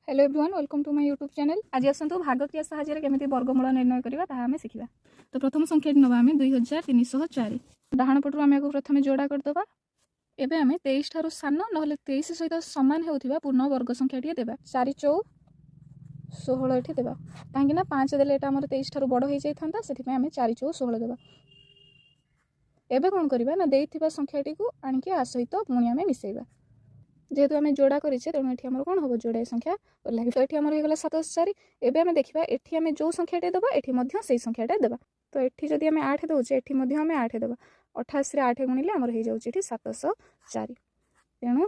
Hello everyone, welcome to my YouTube channel. आज आसतु भागक्रिया साहाय्य केमिति वर्गमूल निर्णय करबा ताहा हमें शिखिबा। तो प्रथम संख्याटी नबा हमें 2304। डाहाण पटु आमे को प्रथमे जोड़ा करदबा। एबे हमें 23 ठारू सान नहले 23 सहित समान हेउथिबा पूर्ण वर्ग संख्याटी देबा। 4 4 16 एठी देबा काहेकि ना 5 देले एटा हमर 23 ठारू बड़ होई जाइथांता, सेठी में हमें 4 4 16 देबा। एबे कोन करबा ना देइथिबा संख्याटी को आनि के आ सहित पुणी हमें मिसेइबा। जेहेतु आम जोड़ा करें तेणु ये आम कौन हम जोड़ाई संख्या ओह्लैबी। तो ये होगा 27। एवं आम देखा ये आम जो संख्याटे देवा ये से संख्याटे देवा। तो ये जदि आम 8 दौचे ये आम 8 देवा। 28 8 गुणिले आमर हो जाए 704। तेणु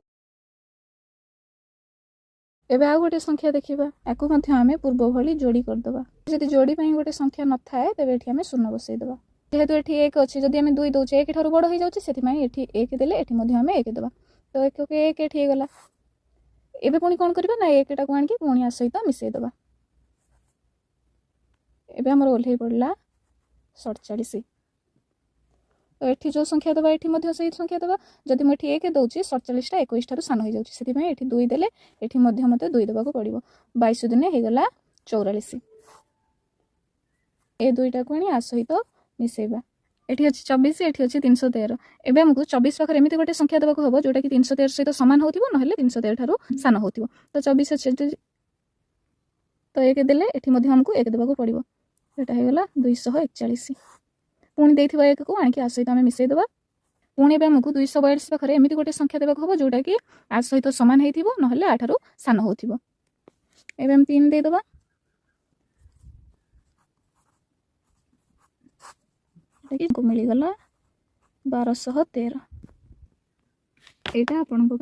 एवं आउ गोटे संख्या देखा या आम पूर्व भली जोड़ी करदे। जदि जोड़ी गोटे संख्या न थाए तेज ये आम शून्य बसईदेवा। जेहेतु ये 1 अच्छे जदि आम 2 दौचे 1 ठारू बड़ हो जाए से 1 देले आम 1 देवा। तो एक एठी गला। एबे पुणी कौन करबा ना एकटा को आनिके पुणी आ सहित मिसेई दबा। एबे हमर ओल्हे पड़ला 47। तो एठी जो संख्या दबा एठी मध्य सही संख्या दबा। जदि म एठी 1 दउची 47 टा 21 ठारू सान हो जाउची, सेति में एठी 2 देले एठी मध्य मते 2 दबा को पड़िबो। 22 दिने हे गला 44। ए दुईटा को आनी आ सहित मिसेइबा। एठी अछि 24 एठी अछि 313। एबे हमकु 24 पाखर एमिति गोटे संख्या देबाको हबो जोटा कि 313 सहित समान होथिबो नहले 313 ठारू सान होथिबो। तो 24 अछि तो 1 देले एठी मध्ये हमकु 1 देबाको पड़िबो। एटा हे गला 241। पुणी देइथिबा 1 को आनि के आ सहित हमें मिसेइ देबा। पुणी एबे हमकु 242 पाखर एमिति गोटे संख्या देबाको हबो जोटा कि आ सहित समान हेथिबो नहले आ ठारू सान होथिबो। एबे हम 3 दे देबा। को मिली गला 1213। एटा आपन को